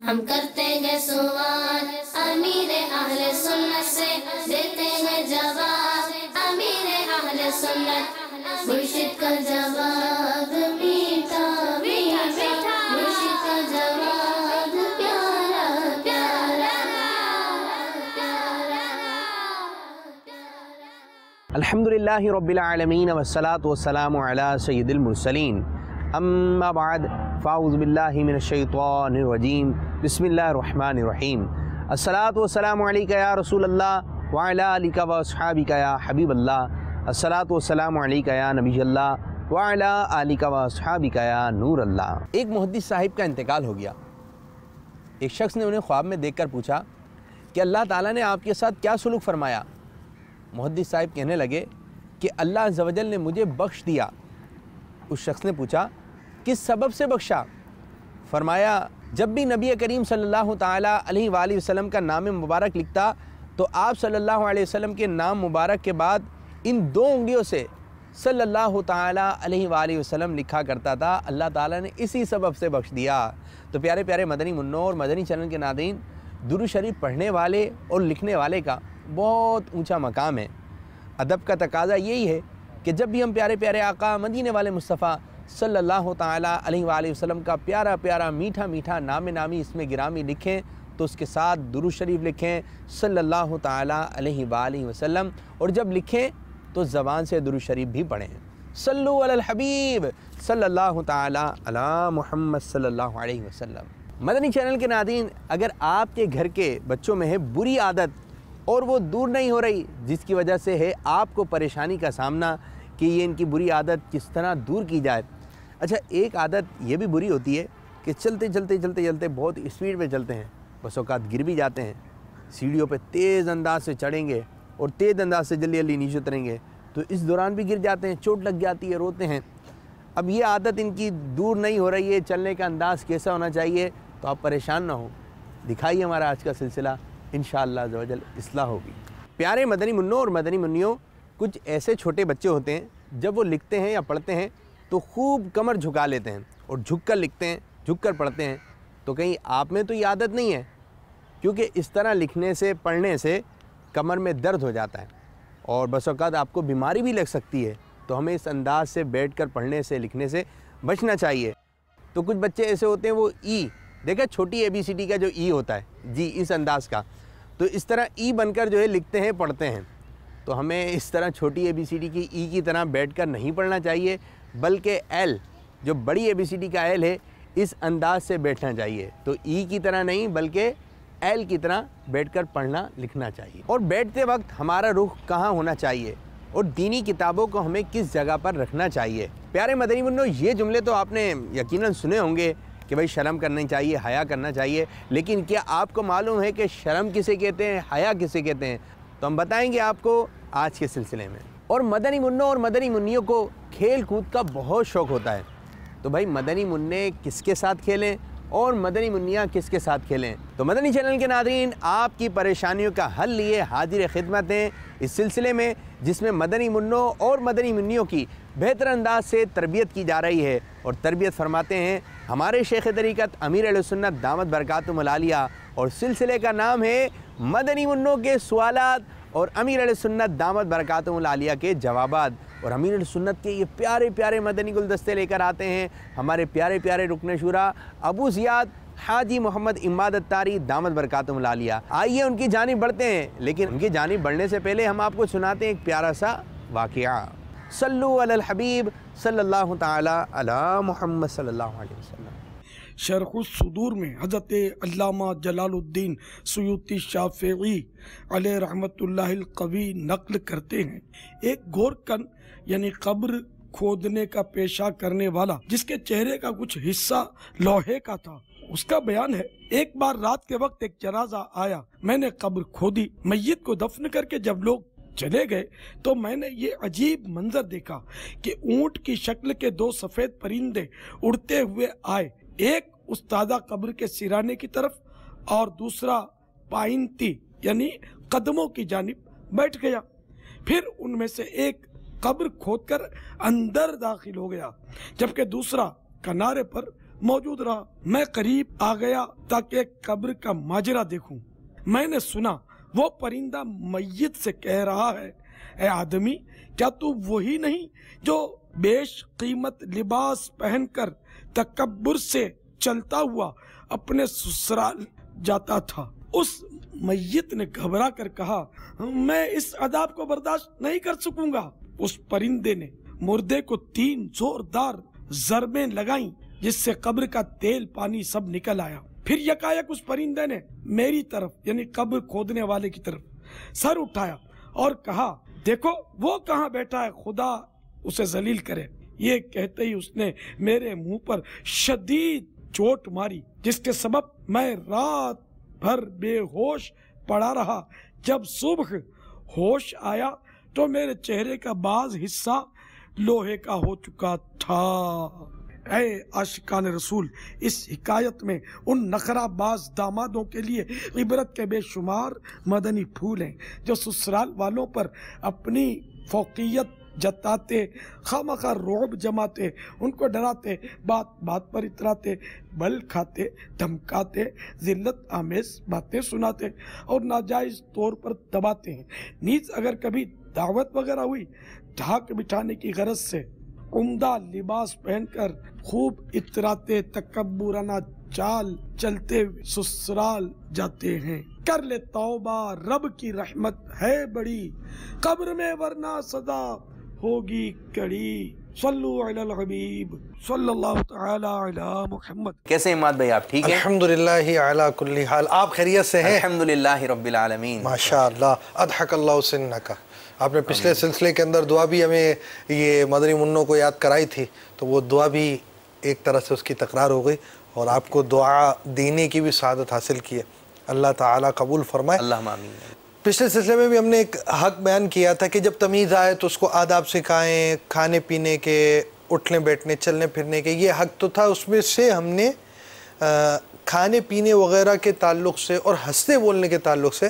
ہم کرتے ہیں سوال امیر اہل سنت سے، دیتے ہیں جواب امیر اہل سنت، مرشد کا جواب میٹھا میٹھا، مرشد کا جواب پیارا پیارا پیارا۔ الحمدللہ رب العالمین والصلاة والسلام علی سید المرسلین، اما بعد فاعوذ باللہ من الشیطان الرجیم، بسم اللہ الرحمن الرحیم۔ الصلاۃ والسلام علیکہ یا رسول اللہ وعلی آلک واصحابک یا حبیب اللہ، الصلاۃ والسلام علیکہ یا نبی اللہ وعلی آلک واصحابک یا نور اللہ۔ ایک محدث صاحب کا انتقال ہو گیا۔ ایک شخص نے انہیں خواب میں دیکھ کر پوچھا کہ اللہ تعالیٰ نے آپ کے ساتھ کیا سلوک فرمایا؟ محدث صاحب کہنے لگے کہ اللہ عز و جل نے مجھے بخش دیا۔ اس شخص نے پوچھا کس سبب سے بخشا؟ فرمایا جب بھی نبی کریم صلی اللہ تعالیٰ علیہ وآلہ وسلم کا نام مبارک لکھتا تو آپ صلی اللہ علیہ وسلم کے نام مبارک کے بعد ان دو انگلیوں سے صلی اللہ تعالیٰ علیہ وآلہ وسلم لکھا کرتا تھا، اللہ تعالیٰ نے اسی سبب سے بخش دیا۔ تو پیارے پیارے مدنی منوں اور مدنی چینل کے ناظرین، درود شریف پڑھنے والے اور لکھنے والے کا بہت اونچا مقام ہے۔ ادب کا تقاضا یہی ہے کہ جب بھی ہم پیارے پیارے آقا مدینے والے مصطفیٰ صلی اللہ تعالیٰ علیہ وآلہ وسلم کا پیارا پیارا میٹھا میٹھا نام نامی اس میں گرامی لکھیں تو اس کے ساتھ درود شریف لکھیں صلی اللہ تعالیٰ علیہ وآلہ وسلم، اور جب لکھیں تو زبان سے درود شریف بھی پڑھیں۔ صلو علی الحبیب صلی اللہ تعالیٰ علی محمد صلی اللہ علیہ وسلم۔ مدنی چینل کے ناظرین، اگر آپ کے گھر کے بچوں میں ہے بری عادت اور وہ دور نہیں ہو رہی، جس کی وجہ سے ہے آپ کو پریشانی کا سامنا کہ یہ ان کی بری عادت کس طرح دور کی جائے۔ اچھا، ایک عادت یہ بھی بری ہوتی ہے کہ چلتے چلتے چلتے چلتے بہت اسپیڈ پہ چلتے ہیں، بس اوقات گر بھی جاتے ہیں، سیڑھیوں پہ تیز انداز سے چڑھیں گے اور تیز انداز سے جلدی جلدی نیچے اتریں گے تو اس دوران بھی گر جاتے ہیں، چوٹ لگ جاتی ہے، روتے ہیں۔ اب یہ عادت ان کی دور نہیں ہو رہی ہے، چلنے کا انداز کیسا ہونا چاہیے؟ تو آپ پریشان نہ ہوں، دکھائیے ہمارا آج کا سلسلہ، انشاءاللہ عز و جل اصلاح ہوگی۔ پیارے مدنی منوں اور مدنی منیوں، کچھ ایسے چھوٹے بچے ہوتے ہیں جب وہ لکھتے ہیں یا پڑھتے ہیں تو خوب کمر جھکا لیتے ہیں اور جھک کر لکھتے ہیں، جھک کر پڑھتے ہیں۔ تو کہیں آپ میں تو یہ عادت نہیں ہے؟ کیونکہ اس طرح لکھنے سے پڑھنے سے کمر میں درد ہو جاتا ہے اور بس اوقات آپ کو بیماری بھی لگ سکتی ہے، تو ہمیں اس انداز سے بیٹھ کر پڑھنے سے لکھنے سے بچنا چاہیے۔ تو کچھ بچے ایسے ہوتے ہیں وہ ای، دیکھا چھوٹی اے بی سی ڈی کا جو ای ہوتا ہے جی، اس انداز کا، تو اس طرح ای بن کر جو ہے لکھتے ہیں پڑھتے ہیں۔ تو ہمیں اس طرح چھوٹی اے بی سی ڈی کی ای کی طرح بیٹھ کر نہیں پڑھنا چاہیے، بلکہ ایل جو بڑی اے بی سی ڈی کا ایل ہے اس انداز سے بیٹھنا چاہیے۔ تو ای کی طرح نہیں بلکہ ایل کی طرح بیٹھ کر پڑھنا لکھنا چاہیے۔ اور بیٹھتے وقت ہمارا رخ کہاں ہونا چاہیے اور دینی کتابوں کو ہمیں کس جگہ پر رکھنا چاہیے؟ پیارے مدنی منوں، یہ جملے تو آپ نے یقیناً سنے ہوں گے کہ بھائی شرم کرنی چاہیے، حیا کرنا چاہیے، لیکن کیا آپ کو معلوم ہے کہ شرم کسے کہتے ہیں، حیا کسے کہتے ہیں؟ تو ہم بتائیں گے آپ کو آج کے سلسلے میں۔ اور مدنی منوں اور مدنی منیوں کو کھیل کود کا بہت شوق ہوتا ہے، تو بھائی مدنی منع کس کے ساتھ کھیلیں اور مدنی منیاں کس کے ساتھ کھیلیں؟ تو مدنی چینل کے ناظرین، آپ کی پریشانیوں کا حل لیے حاضر خدمت ہیں اس سلسلے میں، جس میں مدنی منوں اور مدنی منیوں کی بہتر انداز سے تربیت کی جا رہی ہے، اور تربیت فرماتے ہیں ہمارے شیخ طریقت امیر اہل سنت دامت برکاتہم العالیہ، اور سلسلے کا نام ہے مدنی منوں کے سوالات اور امیر اہل سنت دامت برکاتہم العالیہ کے جوابات۔ اور امیر اہل سنت کے یہ پیارے پیارے مدنی گلدستے لے کر آتے ہیں ہمارے پیارے پیارے رکن شورا ابو زیاد حاجی محمد اماد اتاری دامت برکاتہم العالیہ۔ آئیے ان کی جانب بڑھتے ہیں، لیکن ان کی جانب بڑھنے سے پہلے ہم آپ کو سناتے ہیں ایک پیارا سا واقعہ۔ صلو علی الحبیب صلی اللہ تعالیٰ علی محمد صلی اللہ علیہ وسلم۔ شرح الصدور میں حضرت علامہ جلال الدین سیوطی شافعی علیہ رحمت اللہ القوی نقل کرتے ہیں، ایک گورکن یعنی قبر کھودنے کا پیشہ کرنے والا جس کے چہرے کا کچھ حصہ لوہے کا تھا، اس کا بیان ہے، ایک بار رات کے وقت ایک جنازہ آیا، میں نے قبر کھودی، میت کو دفن کر کے جب لوگ چلے گئے تو میں نے یہ عجیب منظر دیکھا کہ اونٹ کی شکل کے دو سفید پرندے اڑتے ہوئے آئے، ایک استادہ قبر کے سرانے کی طرف اور دوسرا پائنتی یعنی قدموں کی جانب بیٹھ گیا، پھر ان میں سے ایک قبر کھود کر اندر داخل ہو گیا، جبکہ دوسرا کنارے پر موجود رہا۔ میں قریب آ گیا تاکہ ایک قبر کا ماجرا دیکھوں۔ میں نے سنا وہ پرندہ میت سے کہہ رہا ہے، اے آدمی، کیا تو وہی نہیں جو بیش قیمت لباس پہن کر تکبر سے چلتا ہوا اپنے سسرال جاتا تھا؟ اس میت نے گھبرا کر کہا، میں اس عذاب کو برداشت نہیں کر سکوں گا۔ اس پرندے نے مردے کو 3 زوردار ضربیں لگائیں جس سے قبر کا تیل پانی سب نکل آیا۔ پھر یکایک اس پرندے نے میری طرف یعنی قبر کھودنے والے کی طرف سر اٹھایا اور کہا، دیکھو وہ کہاں بیٹھا ہے، خدا اسے ذلیل کرے۔ یہ کہتے ہی اس نے میرے منہ پر شدید چوٹ ماری جس کے سبب میں رات بھر بے ہوش پڑا رہا۔ جب صبح ہوش آیا تو میرے چہرے کا بعض حصہ لوہے کا ہو چکا تھا۔ اے عاشقان رسول، اس حکایت میں ان نخرہ باز دامادوں کے لیے عبرت کے بے شمار مدنی پھول ہیں جو سسرال والوں پر اپنی فوقیت جتاتے، خامخواہ رعب جماتے، ان کو ڈراتے، بات بات پر اتراتے، بل کھاتے، دھمکاتے، ذلت آمیز باتیں سناتے اور ناجائز طور پر دباتے ہیں۔ نیز اگر کبھی دعوت وغیرہ ہوئی، ڈھاک بٹھانے کی غرض سے عمدہ لباس پہن کر خوب اتراتے، تکبرانہ چال چلتے ہوئے سسرال جاتے ہیں۔ کر لے توبہ، رب کی رحمت ہے بڑی، قبر میں ورنہ سزا ہوگی کڑی۔ صلو علی الحبیب صلی اللہ تعالی علی محمد۔ کیسے عماد بھائی، آپ ٹھیک ہیں؟ الحمدللہ علی کل حال، آپ خیریت سے ہیں؟ الحمدللہ رب العالمین، ماشاءاللہ، اضحک اللہ سنک۔ آپ نے پچھلے سلسلے کے اندر دعا بھی ہمیں یہ مدنی منوں کو یاد کرائی تھی، تو وہ دعا بھی ایک طرح سے اس کی تکرار ہو گئی اور آپ کو دعا دینے کی بھی سعادت حاصل کی ہے۔ اللہ تعالیٰ قبول فرمائے، اللہم آمین۔ پچھلے سلسلے میں بھی ہم نے ایک حق بیان کیا تھا کہ جب تمیز آئے تو اس کو آداب سکھائیں، کھانے پینے کے، اٹھنے بیٹھنے، چلنے پھرنے کے، یہ حق تو تھا۔ اس میں سے ہم نے کھانے پینے وغیرہ کے تعلق سے اور ہنسنے بولنے کے تعلق سے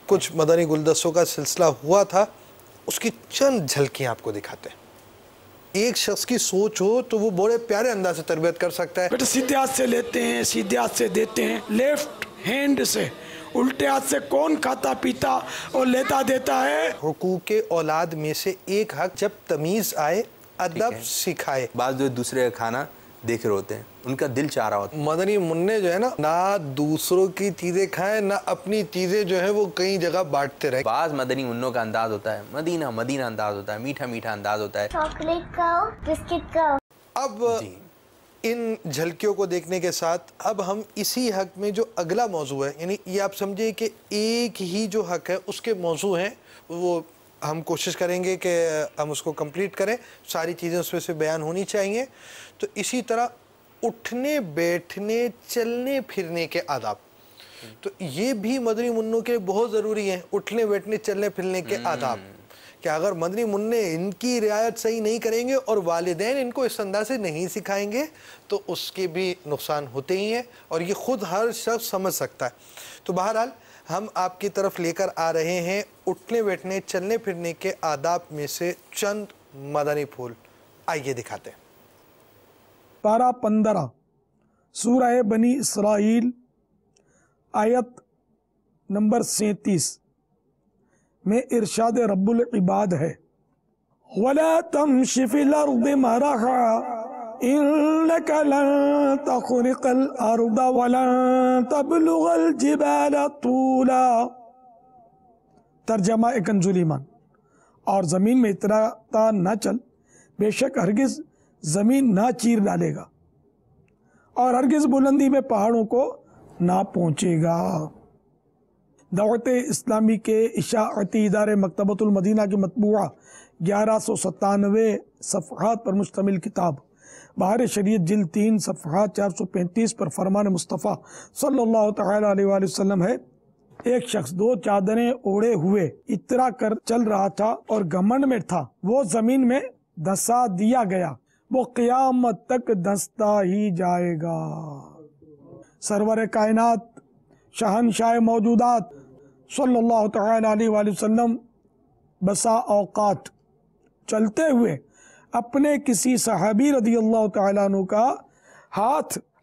کچھ مدنی گلدستوں کا سلسلہ ہوا تھا، اس کی چند جھلکیاں آپ کو دکھاتے ہیں۔ ایک شخص کی سوچ ہو تو وہ بڑے پیارے انداز سے تربیت کر سکتا ہے۔ بیٹا سیدھے ہاتھ سے لیتے ہیں، سیدھے ہاتھ سے دیتے ہیں، لیفٹ ہینڈ سے۔ الٹے ہاتھ سے کون کھاتا پیتا اور لیتا دیتا ہے؟ حقوق اولاد میں سے ایک حق، جب تمیز آئے ادب سکھائے۔ بعض جو دوسرے کا کھانا دیکھ رہے ہوتے ہیں، ان کا دل چاہ رہا ہوتا ہے۔ مدنی منع جو ہے نا، نہ دوسروں کی چیزیں کھائیں، نہ اپنی چیزیں جو ہیں وہ کئی جگہ بانٹتے رہیں۔ بعض مدنی منوں کا انداز ہوتا ہے مدینہ مدینہ انداز ہوتا ہے، میٹھا میٹھا انداز ہوتا ہے۔ چاکلیٹ کھاؤ، بسکٹ کھاؤ۔ اب ان جھلکیوں کو دیکھنے کے ساتھ اب ہم اسی حق میں جو اگلا موضوع ہے، یعنی یہ آپ سمجھیں کہ ایک ہی جو حق ہے اس کے موضوع ہیں، وہ ہم کوشش کریں گے کہ ہم اس کو کمپلیٹ کریں، ساری چیزیں اس میں سے بیان ہونی چاہیے۔ تو اسی طرح اٹھنے بیٹھنے چلنے پھرنے کے آداب، تو یہ بھی مدنی منوں کے بہت ضروری ہیں۔ اٹھنے بیٹھنے چلنے پھرنے کے آداب کہ اگر مدنی منع ان کی رعایت صحیح نہیں کریں گے اور والدین ان کو اس انداز سے نہیں سکھائیں گے تو اس کے بھی نقصان ہوتے ہی ہیں، اور یہ خود ہر شخص سمجھ سکتا ہے۔ تو بہرحال ہم آپ کی طرف لے کر آ رہے ہیں اٹھنے بیٹھنے چلنے پھرنے کے آداب میں سے چند مدنی پھول، آئیے دکھاتے ہیں۔ پارہ 15 سورہ بنی اسرائیل آیت نمبر 37 میں ارشاد رب العباد ہے، وَلَا تَمْشِ فِي الْأَرْضِ مَرَحًا إِنَّكَ لَن تَخْرِقَ الْأَرْضَ وَلَن تَبْلُغَ الْجِبَالَ طُولًا۔ ترجمہ کنزُ ایمان، اور زمین میں اتراتا نہ چل، بے شک ہرگز زمین نہ چیر ڈالے گا اور ہرگز بلندی میں پہاڑوں کو نہ پہنچے گا۔ دعوت اسلامی کے اشاعتی ادارے مکتبۃ المدینہ کی مطبوعہ 1197 صفحات پر مشتمل کتاب بہار شریعت جلد 3 صفحات 435 پر فرمان مصطفیٰ صلی اللہ تعالی علیہ وآلہ وسلم ہے، ایک شخص 2 چادریں اوڑے ہوئے اترا کر چل رہا تھا اور گھمنڈ میں تھا، وہ زمین میں دھسا دیا گیا، وہ قیامت تک دھستا ہی جائے گا۔ سرور کائنات شہنشاہ موجودات صلی اللہ تعالی علیہ وآلہ وسلم بسا اوقات چلتے ہوئے اپنے کسی صحابی رضی اللہ تعالیٰ عنہ کا ہاتھ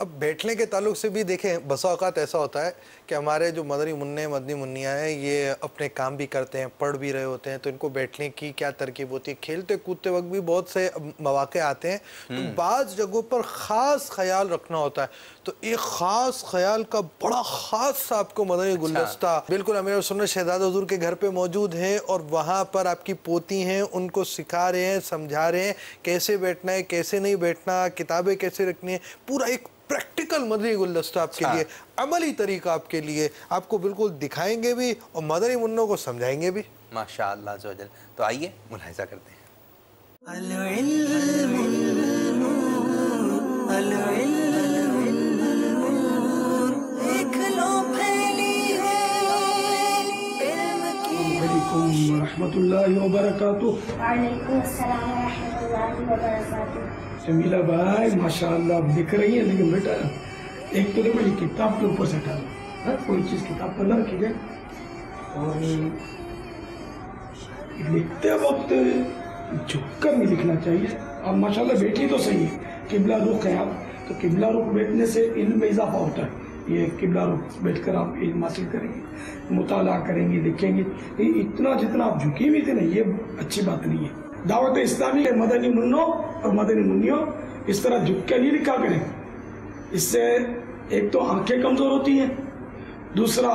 اب بیٹھنے کے تعلق سے بھی دیکھیں بسا اوقات ایسا ہوتا ہے کہ ہمارے جو مدنی منع مدنی منیاں ہیں یہ اپنے کام بھی کرتے ہیں، پڑھ بھی رہے ہوتے ہیں، تو ان کو بیٹھنے کی کیا ترکیب ہوتی ہے، کھیلتے کودتے وقت بھی بہت سے مواقع آتے ہیں، تو بعض جگہوں پر خاص خیال رکھنا ہوتا ہے، تو ایک خاص خیال کا بڑا خاص سا آپ کو مدنی گلدستہ بالکل امیر سنت شہزادہ حضور کے گھر پہ موجود ہے، اور وہاں پر آپ کی پوتی ہیں، ان کو سکھا رہے ہیں، سمجھا رہے ہیں کیسے بیٹھنا ہے، کیسے نہیں بیٹھنا، کتابیں کیسے رکھنی ہیں، پورا ایک پریکٹیکل مدنی گلدستہ آپ کے لیے، عملی طریقہ آپ کے لیے، آپ کو بالکل دکھائیں گے بھی اور مدنی منوں کو سمجھائیں گے بھی. ماشاءاللہ عز و جل. تو آئیے ملاحظہ کرتے ہیں. علیکم ورحمۃ اللہ وبرکاتہ. وعلیکم السلام ورحمۃ اللہ وبرکاتہ. جمیلہ بھائی ماشاءاللہ آپ دکھ رہی ہیں، لیکن بیٹا ایک تو دیکھو یہ کتاب کے اوپر سے ہٹا، کوئی چیز کتاب پر نہ رکھی جائے، اور لکھتے وقت جھک کر نہیں لکھنا چاہیے. اب ماشاءاللہ بیٹھی تو صحیح ہے، قبلہ رخ ہے آپ، تو قبلہ رخ بیٹھنے سے علم میں اضافہ ہوتا ہے. یہ قبلہ رخ بیٹھ کر آپ علم حاصل کریں گے، مطالعہ کریں گے، لکھیں گے. اتنا جتنا آپ جھکی ہوئی تھے نا، یہ اچھی بات نہیں ہے. دعوت اسلامی کے مدنی منوں اور مدنی منیوں اس طرح جھک کے نہیں لکھا کریں. اس سے ایک تو آنکھیں کمزور ہوتی ہیں، دوسرا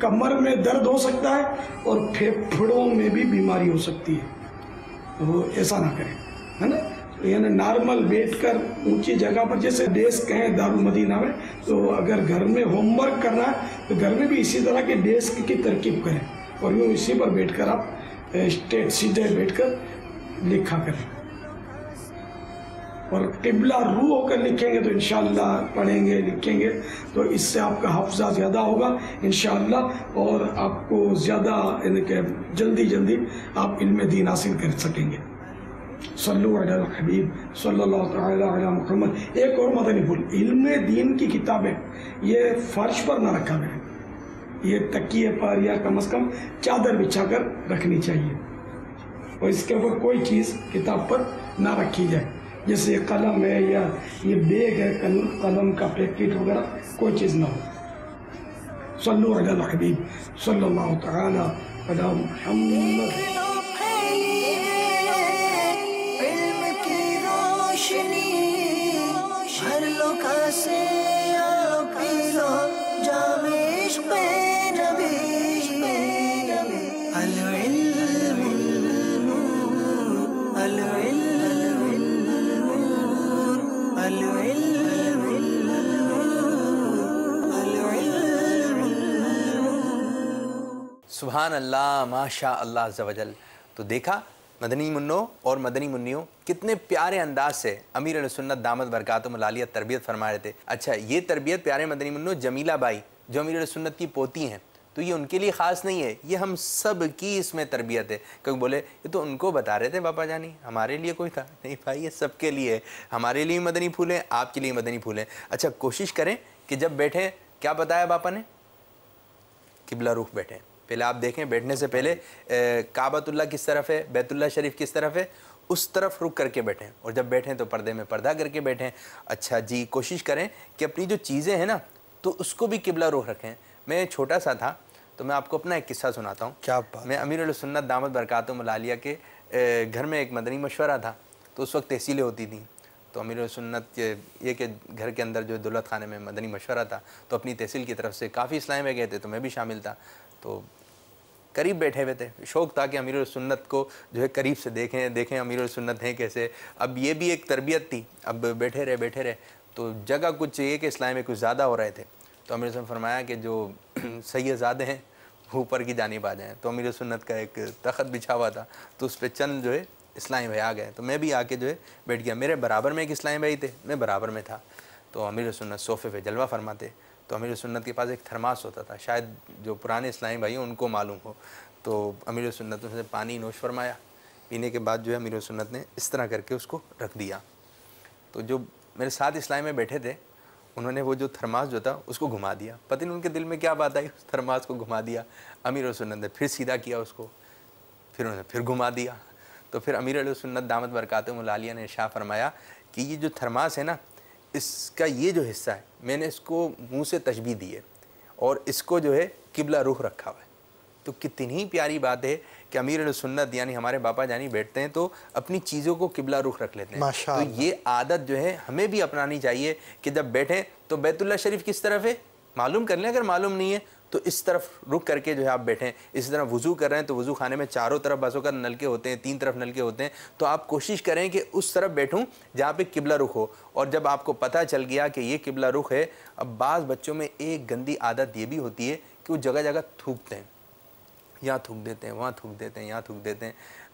کمر میں درد ہو سکتا ہے، اور پھیپھڑوں میں بھی بیماری ہو سکتی ہے. تو ایسا نہ کریں، ہے نا. یعنی نارمل بیٹھ کر اونچی جگہ پر، جیسے ڈیسک ہیں دارالمدینہ میں، تو اگر گھر میں ہوم ورک کرنا ہے تو گھر میں بھی اسی طرح کے ڈیسک کی ترکیب کریں، اور یوں اسی پر بیٹھ کر آپ اسٹیٹ سیدھے بیٹھ کر لکھا کریں. اور قبلہ رو ہو کر لکھیں گے تو انشاءاللہ پڑھیں گے لکھیں گے تو اس سے آپ کا حفظہ زیادہ ہوگا انشاءاللہ، اور آپ کو زیادہ یعنی کہ جلدی آپ علم دین حاصل کر سکیں گے. صلو علی الحبیب صلی اللہ تعالی علی محمد. ایک اور مدنی پھول، علم دین کی کتابیں یہ فرش پر نہ رکھا کریں، یہ تکیے پر یا کم از کم چادر بچھا کر رکھنی چاہیے، اور اس کے اوپر کوئی چیز کتاب پر نہ رکھی جائے، جیسے قلم ہے یا یہ بیگ ہے قلم کا پیکٹ وغیرہ، کوئی چیز نہ ہو. صلو علی الحبیب صلی اللہ تعالی علی محمد. سبحان اللہ، ماشاء اللہ عز و جل. تو دیکھا مدنی منوں اور مدنی منیوں کتنے پیارے انداز سے امیر علیہ سنت دامت برکاتہم العالیہ تربیت فرما رہے تھے. اچھا، یہ تربیت پیارے مدنی منوں جمیلہ بائی جو امیر علیہ سنت کی پوتی ہیں، تو یہ ان کے لیے خاص نہیں ہے، یہ ہم سب کی اس میں تربیت ہے. کیونکہ بولے یہ تو ان کو بتا رہے تھے باپا جانی، ہمارے لیے کوئی تھا نہیں بھائی، یہ سب کے لیے ہے. ہمارے لیے مدنی پھول ہیں، آپ کے لیے مدنی پھول ہیں. اچھا، کوشش کریں کہ جب بیٹھیں، کیا بتایا باپا نے؟ قبلہ رخ بیٹھیں. پہلے آپ دیکھیں بیٹھنے سے پہلے کعبۃ اللہ کس طرف ہے، بیت اللہ شریف کس طرف ہے، اس طرف رک کر کے بیٹھیں، اور جب بیٹھیں تو پردے میں پردہ کر کے بیٹھیں. اچھا جی، کوشش کریں کہ اپنی جو چیزیں ہیں نا تو اس کو بھی قبلہ رخ رکھیں. میں چھوٹا سا تھا تو میں آپ کو اپنا ایک قصہ سناتا ہوں. کیا بات. میں امیر علیہ سنت دامت برکاتہم العالیہ کے گھر میں ایک مدنی مشورہ تھا، تو اس وقت تحصیلیں ہوتی تھیں. تو امیر علیہ سنت یہ کہ گھر کے اندر جو دولت خانے میں مدنی مشورہ تھا، تو اپنی تحصیل کی طرف سے کافی اسلام میں گئے تھے، تو میں بھی شامل تھا. تو قریب بیٹھے ہوئے تھے، شوق تھا کہ امیر السنت کو جو ہے قریب سے دیکھیں امیر السنت ہیں کیسے. اب یہ بھی ایک تربیت تھی. اب بیٹھے رہے تو جگہ کچھ یہ کہ اسلام میں کچھ زیادہ ہو رہے تھے. تو امیر السنت فرمایا کہ جو سید زادے ہیں اوپر کی جانب آ جائیں. تو امیر السنت کا ایک تخت بچھا ہوا تھا، تو اس پہ چند جو ہے اسلامی بھائی آ گئے. تو میں بھی آ کے جو ہے بیٹھ گیا. میرے برابر میں ایک اسلامی بھائی تھے، میں برابر میں تھا. تو امیر السنت صوفے پہ جلوہ فرماتے. تو امیر السنت کے پاس ایک تھرماس ہوتا تھا، شاید جو پرانے اسلامی بھائی ہیں ان کو معلوم ہو. تو امیر السنت نے پانی نوش فرمایا. پینے کے بعد جو ہے امیر السنت نے اس طرح کر کے اس کو رکھ دیا. تو جو میرے ساتھ اسلامی میں بیٹھے تھے انہوں نے وہ جو تھرماس جو تھا اس کو گھما دیا. پتہ نہیں ان کے دل میں کیا بات آئی، اس تھرماس کو گھما دیا. امیر السنت نے پھر سیدھا کیا اس کو، پھر انہوں نے پھر گھما دیا. تو پھر امیر علیہ سنت دامت برکاتہم العالیہ نے ارشاد فرمایا کہ یہ جو تھرماس ہے نا، اس کا یہ جو حصہ ہے میں نے اس کو منہ سے تشبیہ دی ہے اور اس کو جو ہے قبلہ رخ رکھا ہوا ہے. تو کتنی پیاری بات ہے کہ امیر السنت یعنی ہمارے باپا جانی بیٹھتے ہیں تو اپنی چیزوں کو قبلہ رخ رکھ لیتے ہیں. تو یہ عادت جو ہے ہمیں بھی اپنانی چاہیے کہ جب بیٹھیں تو بیت اللہ شریف کس طرف ہے معلوم کر لیں, اگر معلوم نہیں ہے تو اس طرف رخ کر کے جو ہے آپ بیٹھیں. اسی طرح وضو کر رہے ہیں تو وضو خانے میں چاروں طرف بسوں کا نلکے ہوتے ہیں, 3 طرف نلکے ہوتے ہیں, تو آپ کوشش کریں کہ اس طرف بیٹھوں جہاں پہ قبلہ رخ ہو. اور جب آپ کو پتہ چل گیا کہ یہ قبلہ رخ ہے, اب بعض بچوں میں ایک گندی عادت یہ بھی ہوتی ہے کہ وہ جگہ جگہ تھوکتے ہیں, یہاں تھوک دیتے ہیں, وہاں تھوک دیتے ہیں, یہاں تھوک دیتے ہیں.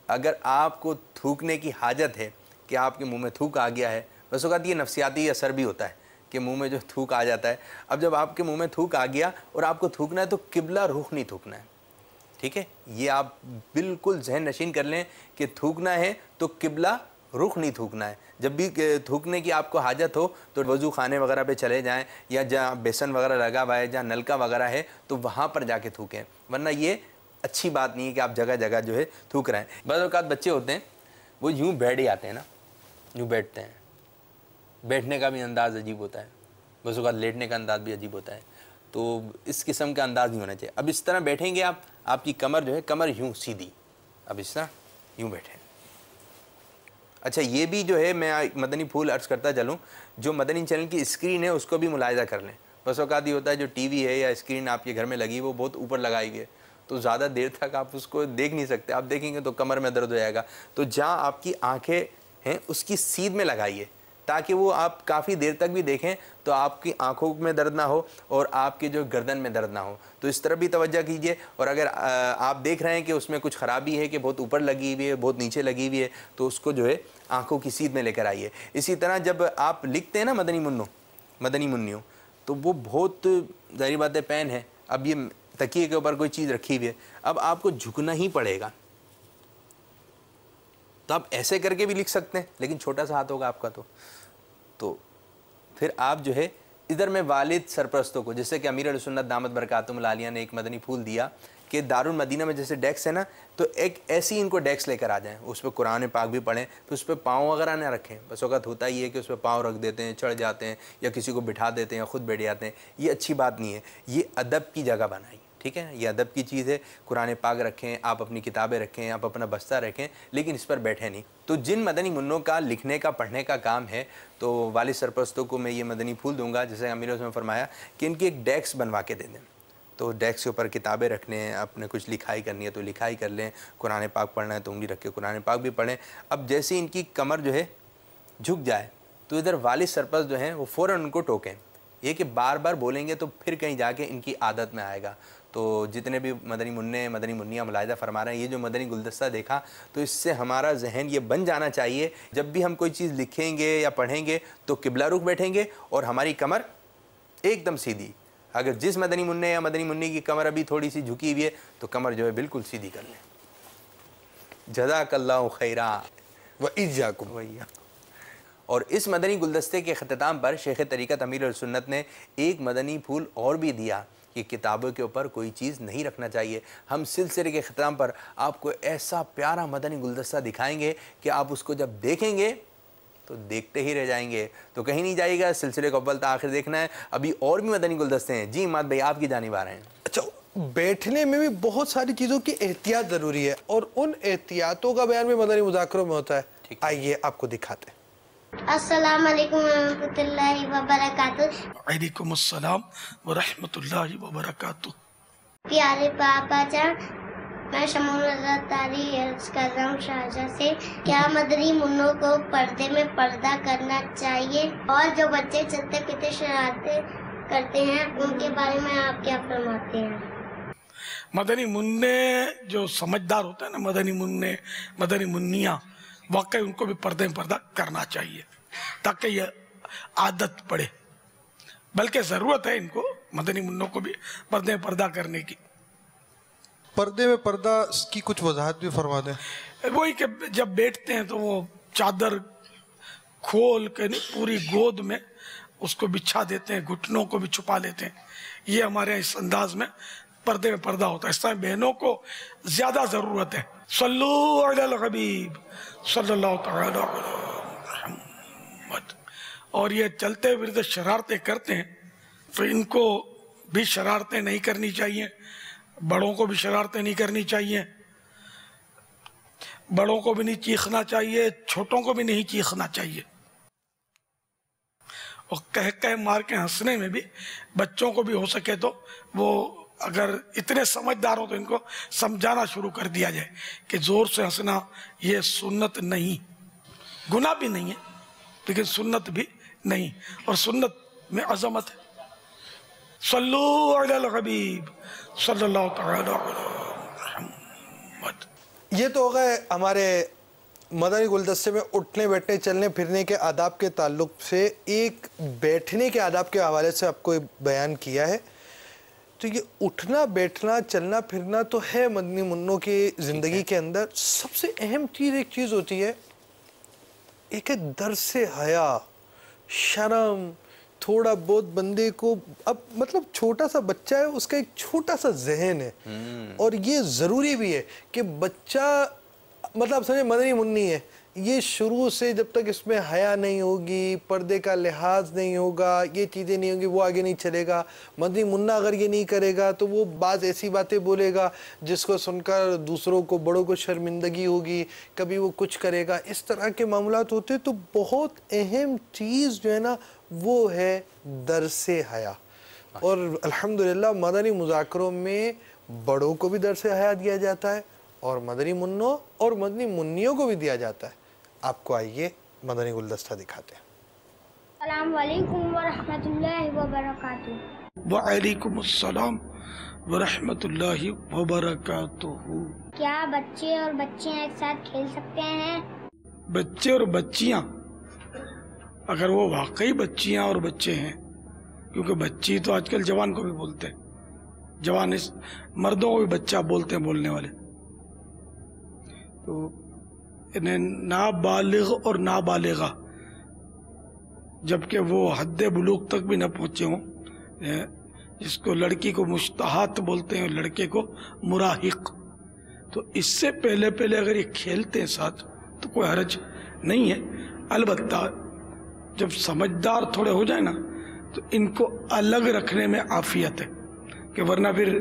اگر آپ کو تھوکنے کی حاجت ہے کہ آپ کے منہ میں تھوک آ گیا ہے, بس اوقات یہ نفسیاتی اثر بھی ہوتا ہے کہ منہ میں جو تھوک آ جاتا ہے. اب جب آپ کے منہ میں تھوک آ گیا اور آپ کو تھوکنا ہے تو قبلہ رخ نہیں تھوکنا ہے, ٹھیک ہے. یہ آپ بالکل ذہن نشین کر لیں کہ تھوکنا ہے تو قبلہ رخ نہیں تھوکنا ہے. جب بھی تھوکنے کی آپ کو حاجت ہو تو وضو خانے وغیرہ پہ چلے جائیں یا جہاں بیسن وغیرہ لگا ہوا ہے, جہاں نلکا وغیرہ ہے تو وہاں پر جا کے تھوکیں, ورنہ یہ اچھی بات نہیں ہے کہ آپ جگہ جگہ جو ہے تھوک رہے ہیں. بعض اوقات بچے ہوتے ہیں وہ یوں بیٹھ جاتے ہیں نا, یوں بیٹھتے ہیں, بیٹھنے کا بھی انداز عجیب ہوتا ہے, بعض اوقات لیٹنے کا انداز بھی عجیب ہوتا ہے. تو اس قسم کا انداز نہیں ہونا چاہیے. اب اس طرح بیٹھیں گے آپ کی کمر جو ہے کمر یوں سیدھی, اب اس طرح یوں بیٹھیں. اچھا یہ بھی جو ہے میں مدنی پھول عرض کرتا چلوں, جو مدنی چینل کی اسکرین ہے اس کو بھی ملاحظہ کر لیں. بس اوقات یہ ہوتا ہے جو ٹی وی ہے یا اسکرین آپ کے گھر میں لگی وہ بہت اوپر لگائی ہوئی ہے تو زیادہ دیر تک آپ اس کو دیکھ نہیں سکتے, آپ دیکھیں گے تو کمر میں درد ہو جائے گا. تو جہاں آپ کی آنکھیں ہیں اس کی سیدھ میں لگائیے تاکہ وہ آپ کافی دیر تک بھی دیکھیں تو آپ کی آنکھوں میں درد نہ ہو اور آپ کے جو گردن میں درد نہ ہو. تو اس طرف بھی توجہ کیجئے. اور اگر آپ دیکھ رہے ہیں کہ اس میں کچھ خرابی ہے کہ بہت اوپر لگی ہوئی ہے, بہت نیچے لگی ہوئی ہے, تو اس کو جو ہے آنکھوں کی سیدھ میں لے کر آئیے. اسی طرح جب آپ لکھتے ہیں نا مدنی منوں تو وہ بہت ظاہری بات ہے پین ہے, اب یہ تکیے کے اوپر کوئی چیز رکھی ہوئی ہے, اب آپ کو جھکنا ہی پڑے گا. تو آپ ایسے کر کے بھی لکھ سکتے ہیں لیکن چھوٹا سا ہاتھ ہوگا آپ کا تو پھر آپ جو ہے ادھر میں والد سرپرستوں کو, جیسے کہ امیر السنت دامت برکاتہم العالیہ نے ایک مدنی پھول دیا کہ دارالمدینہ میں جیسے ڈیسک ہے نا تو ایک ایسی ان کو ڈیسک لے کر آ جائیں, اس پہ قرآن پاک بھی پڑھیں, پھر اس پہ پاؤں وغیرہ نہ رکھیں. بس وقت ہوتا ہی ہے کہ اس پہ پاؤں رکھ دیتے ہیں, چڑھ جاتے ہیں یا کسی کو بٹھا دیتے ہیں یا خود بیٹھ جاتے ہیں. یہ اچھی بات نہیں ہے, یہ ادب کی جگہ بنائی, ٹھیک ہے, یہ ادب کی چیز ہے. قرآن پاک رکھیں, آپ اپنی کتابیں رکھیں, آپ اپنا بستہ رکھیں, لیکن اس پر بیٹھیں نہیں. تو جن مدنی منوں کا لکھنے کا پڑھنے کا کام ہے تو والد سرپرستوں کو میں یہ مدنی پھول دوں گا, جیسے امیر نے فرمایا کہ ان کی ایک ڈیسک بنوا کے دے دیں. تو ڈیسک کے اوپر کتابیں رکھنے ہیں, آپ نے کچھ لکھائی کرنی ہے تو لکھائی کر لیں, قرآن پاک پڑھنا ہے تو انگلی رکھ کے قرآن پاک بھی پڑھیں. اب جیسے ان کی کمر جو ہے جھک جائے تو ادھر والد سرپرست جو ہیں وہ فوراً ان کو ٹوکیں. یہ کہ بار بار بولیں گے تو پھر کہیں جا کے ان کی عادت میں آئے گا. تو جتنے بھی مدنی منیاں ملاحظہ فرما رہے ہیں, یہ جو مدنی گلدستہ دیکھا تو اس سے ہمارا ذہن یہ بن جانا چاہیے جب بھی ہم کوئی چیز لکھیں گے یا پڑھیں گے تو قبلہ رخ بیٹھیں گے اور ہماری کمر ایک دم سیدھی. اگر جس مدنی منع یا مدنی منی کی کمر ابھی تھوڑی سی جھکی ہوئی ہے تو کمر جو ہے بالکل سیدھی کر لیں. جزاک اللہ خیرا وإياكم. اور اس مدنی گلدستے کے اختتام پر شیخ طریقت امیر السنت نے ایک مدنی پھول اور بھی دیا کہ کتابوں کے اوپر کوئی چیز نہیں رکھنا چاہیے. ہم سلسلے کے اختتام پر آپ کو ایسا پیارا مدنی گلدستہ دکھائیں گے کہ آپ اس کو جب دیکھیں گے تو دیکھتے ہی رہ جائیں گے, تو کہیں نہیں جائے گا. سلسلے کو اول تا آخر دیکھنا ہے. ابھی اور بھی مدنی گلدستے ہیں. جی اماد بھائی آپ کی جانب آ رہے ہیں. اچھا, بیٹھنے میں بھی بہت ساری چیزوں کی احتیاط ضروری ہے اور ان احتیاطوں کا بیان بھی مدنی مذاکروں میں ہوتا ہے. آئیے آپ کو دکھاتے ہیں. السلام علیکم ورحمۃ اللہ وبرکاتہ. وعلیکم السلام ورحمۃ اللہ وبرکاتہ. پیارے پاپا جان, میں شمول رضا تاری عرض کر رہا ہوں شارجہ سے. کیا مدنی منوں کو پردے میں پردہ کرنا چاہیے؟ اور جو بچے چلتے پھرتے شرارتیں کرتے ہیں ان کے بارے میں آپ کیا فرماتے ہیں؟ مدنی منع جو سمجھدار ہوتا ہے نا, مدنی منیاں, واقعی ان کو بھی پردے میں پردہ کرنا چاہیے تاکہ یہ عادت پڑے. بلکہ ضرورت ہے ان کو, مدنی منوں کو بھی پردے میں پردہ کرنے کی. پردے میں پردہ کی کچھ وضاحت بھی فرما دیں. وہی کہ جب بیٹھتے ہیں تو وہ چادر کھول کے پوری گود میں اس کو بچھا دیتے ہیں, گھٹنوں کو بھی چھپا لیتے ہیں. یہ ہمارے اس انداز میں پردے میں پردہ ہوتا ہے. اس طرح بہنوں کو زیادہ ضرورت ہے. صلو علی الحبیب صلی اللہ تعالی علی محمد. اور یہ چلتے پھرتے شرارتیں کرتے ہیں تو ان کو بھی شرارتیں نہیں کرنی چاہیے، بڑوں کو بھی شرارتیں نہیں کرنی چاہیے، بڑوں کو بھی نہیں چیخنا چاہیے، چھوٹوں کو بھی نہیں چیخنا چاہیے، اور کہہ مار کے ہنسنے میں بھی بچوں کو بھی ہو سکے تو وہ اگر اتنے سمجھدار ہو تو ان کو سمجھانا شروع کر دیا جائے کہ زور سے ہنسنا یہ سنت نہیں، گناہ بھی نہیں ہے لیکن سنت بھی نہیں، اور سنت میں عظمت ہے۔ صلو علی الحبیب صلی اللہ تعالی علی محمد۔ یہ تو ہو گئے ہمارے مدنی گلدستے میں اٹھنے بیٹھنے چلنے پھرنے کے آداب کے تعلق سے۔ ایک بیٹھنے کے آداب کے حوالے سے آپ کو بیان کیا ہے، تو یہ اٹھنا بیٹھنا چلنا پھرنا تو ہے مدنی منوں کی زندگی کے اندر۔ سب سے اہم چیز ایک چیز ہوتی ہے، ایک ہے درس حیا، شرم، تھوڑا بہت بندے کو، اب مطلب چھوٹا سا بچہ ہے، اس کا ایک چھوٹا سا ذہن ہے، اور یہ ضروری بھی ہے کہ بچہ مطلب سمجھے مدنی منی ہے، یہ شروع سے جب تک اس میں حیا نہیں ہوگی، پردے کا لحاظ نہیں ہوگا، یہ چیزیں نہیں ہوگی، وہ آگے نہیں چلے گا۔ مدنی منہ اگر یہ نہیں کرے گا تو وہ بعض ایسی باتیں بولے گا جس کو سن کر دوسروں کو، بڑوں کو شرمندگی ہوگی، کبھی وہ کچھ کرے گا، اس طرح کے معاملات ہوتے۔ تو بہت اہم چیز جو ہے نا وہ ہے درس حیا، اور الحمدللہ مدنی مذاکروں میں بڑوں کو بھی درس حیا دیا جاتا ہے، اور مدنی منوں اور مدنی منیوں کو بھی دیا جاتا ہے۔ آپ کو آئیے مدنی گلدستہ دکھاتے ہیں۔ السلام علیکم ورحمۃ اللہ وبرکاتہ۔ وعلیکم السلام ورحمۃ اللہ وبرکاتہ۔ کیا بچے اور بچیاں ایک ساتھ کھیل سکتے ہیں؟ بچے اور بچیاں، اگر وہ واقعی بچیاں اور بچے ہیں، کیونکہ بچی تو آج کل جوان کو بھی بولتے ہیں، جوان مردوں کو بھی بچہ بولتے ہیں بولنے والے، تو انہیں نابالغ اور نابالغہ جبکہ وہ حد بلوغ تک بھی نہ پہنچے ہوں، جس کو لڑکی کو مشتہات بولتے ہیں، لڑکے کو مراہق، تو اس سے پہلے اگر یہ کھیلتے ہیں ساتھ تو کوئی حرج نہیں ہے۔ البتہ جب سمجھدار تھوڑے ہو جائیں نا تو ان کو الگ رکھنے میں عافیت ہے، کہ ورنہ پھر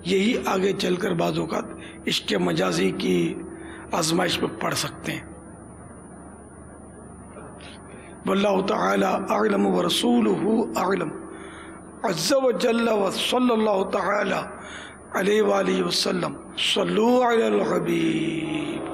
یہی آگے چل کر بعض اوقات عشق مجازی کی آزمائش پہ پڑ سکتے ہیں۔ واللہ تعالی اعلم ورسولہ اعلم عز وجل وصلی اللہ تعالی علیہ وآلہ وسلم۔ صلو علی الحبیب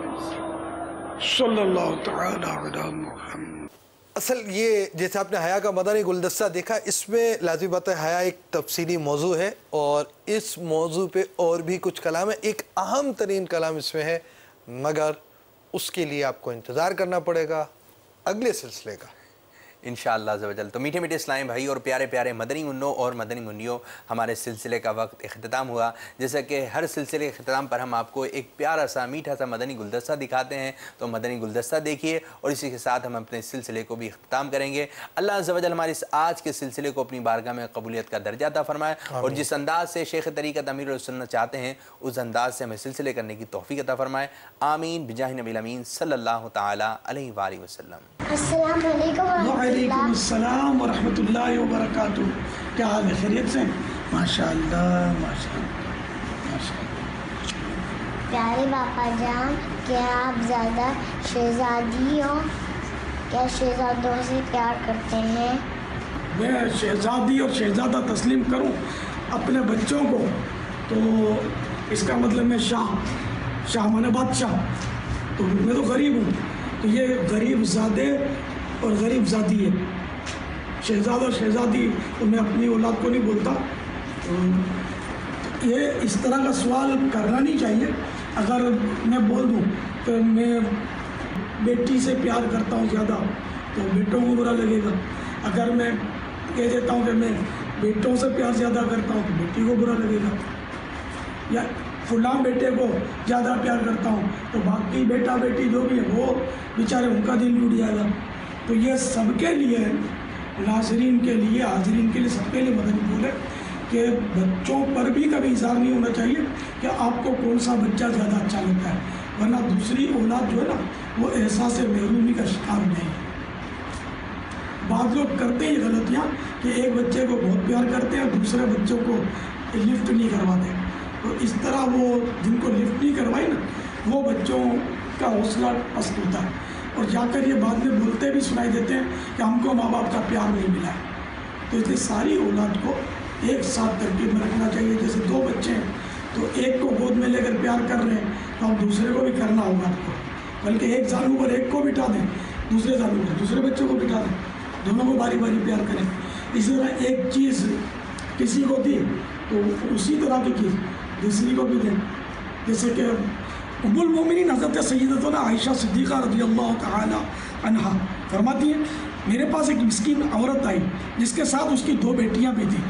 صلی اللہ تعالی علی محمد۔ اصل یہ جیسے آپ نے حیا کا مدنی گلدستہ دیکھا، اس میں لازمی بات ہے حیا ایک تفصیلی موضوع ہے، اور اس موضوع پہ اور بھی کچھ کلام ہے، ایک اہم ترین کلام اس میں ہے، مگر اس کے لیے آپ کو انتظار کرنا پڑے گا اگلے سلسلے کا انشاءاللہ عز و جل۔ تو میٹھے میٹھے اسلامی بھائی اور پیارے پیارے مدنی منوں اور مدنی منیوں، ہمارے سلسلے کا وقت اختتام ہوا۔ جیسا کہ ہر سلسلے کے اختتام پر ہم آپ کو ایک پیارا سا میٹھا سا مدنی گلدستہ دکھاتے ہیں، تو مدنی گلدستہ دیکھیے، اور اسی کے ساتھ ہم اپنے سلسلے کو بھی اختتام کریں گے۔ اللہ عز و جل ہمارے اس آج کے سلسلے کو اپنی بارگاہ میں قبولیت کا درجہ عطا فرمائے، اور جس انداز سے شیخ طریقت امیر السنت چاہتے ہیں اس انداز سے ہمیں سلسلے کرنے کی توفیق عطا فرمائے، آمین بجاہ نبی الامین صلی اللہ تعالی علیہ وآلہ وسلم۔ السلام علیکم وعلیکم السلام ورحمۃ اللہ وبرکاتہ۔ کیا حال ہے؟ خیریت سے؟ ماشاءاللہ ماشاءاللہ ماشاءاللہ۔ پیارے باپا جان، کیا آپ زیادہ شہزادی ہو؟ کیا شہزادوں سے پیار کرتے ہیں؟ میں شہزادی اور شہزادہ تسلیم کروں اپنے بچوں کو تو اس کا مطلب میں شاہ مانے بادشاہ، تو میں تو غریب ہوں، تو یہ غریب زادے اور غریب زادی ہے، شہزادہ اور شہزادی، تو میں اپنی اولاد کو نہیں بولتا۔ یہ اس طرح کا سوال کرنا نہیں چاہیے۔ اگر میں بول دوں کہ میں بیٹی سے پیار کرتا ہوں زیادہ تو بیٹوں کو برا لگے گا، اگر میں کہہ دیتا ہوں کہ میں بیٹوں سے پیار زیادہ کرتا ہوں تو بیٹی کو برا لگے گا، یا فلاں بیٹے کو زیادہ پیار کرتا ہوں تو باقی بیٹا بیٹی جو بھی ہے وہ بیچارے ان کا دل ٹوٹ جائے گا۔ تو یہ سب کے لیے، ناظرین کے لیے، حاضرین کے لیے، سب کے لیے مدنی بول ہے کہ بچوں پر بھی کبھی اظہار نہیں ہونا چاہیے کہ آپ کو کون سا بچہ زیادہ اچھا لگتا ہے، ورنہ دوسری اولاد جو ہے نا وہ احساس محرومی کا شکار نہیں ہے۔ بعض لوگ کرتے ہیں یہ غلطیاں کہ ایک بچے کو بہت پیار کرتے ہیں اور دوسرے بچوں کو لفٹ نہیں کرواتے. تو اس طرح وہ جن کو لفٹ نہیں کروائی نا وہ بچوں کا حوصلہ پست ہوتا ہے اور جا کر یہ بعد میں بولتے بھی سنائی دیتے ہیں کہ ہم کو ماں باپ کا پیار نہیں ملا ہے. تو اس لیے ساری اولاد کو ایک ساتھ ترکیب میں رکھنا چاہیے. جیسے دو بچے ہیں تو ایک کو گود میں لے کر پیار کر رہے ہیں تو ہم دوسرے کو بھی کرنا ہوگا آپ کو, بلکہ ایک زانو پر ایک کو بٹھا دیں, دوسرے زانو پر دوسرے بچوں کو بٹھا دیں, دونوں کو باری باری پیار کریں. اسی طرح ایک چیز کسی کو دی تو اسی طرح کی چیز دوسری کو بھی دیں. جیسے کہ ام المومنین حضرت سیدتنا عائشہ صدیقہ رضی اللہ تعالی عنہا فرماتی ہیں میرے پاس ایک مسکین عورت آئی جس کے ساتھ اس کی 2 بیٹیاں بھی تھیں.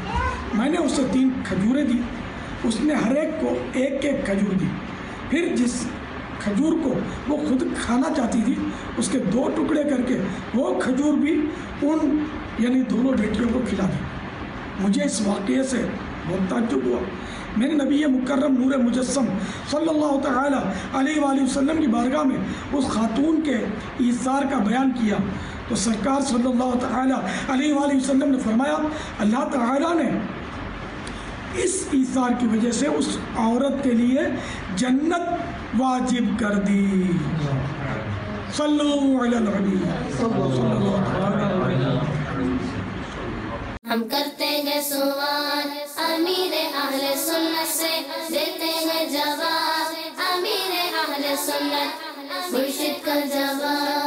میں نے اسے 3 کھجوریں دی, اس نے ہر ایک کو ایک ایک کھجور دی. پھر جس کھجور کو وہ خود کھانا چاہتی تھی اس کے 2 ٹکڑے کر کے وہ کھجور بھی ان یعنی دونوں بیٹیوں کو کھلا دی. مجھے اس واقعے سے بہت تعجب ہوا. میں نے نبی مکرم نور مجسم صلی اللہ تعالی علیہ وآلہ وسلم کی بارگاہ میں اس خاتون کے ایثار کا بیان کیا تو سرکار صلی اللہ تعالی علیہ وآلہ وسلم نے فرمایا اللہ تعالی نے اس ایثار کی وجہ سے اس عورت کے لیے جنت واجب کر دی. صلو علی النبی صلی اللہ تعالی علیہ وسلم. ہم کرتے ہیں سوال امیر اہل سنت سے دیتے ہیں جواب, امیر اہل سنت مرشد کا جواب.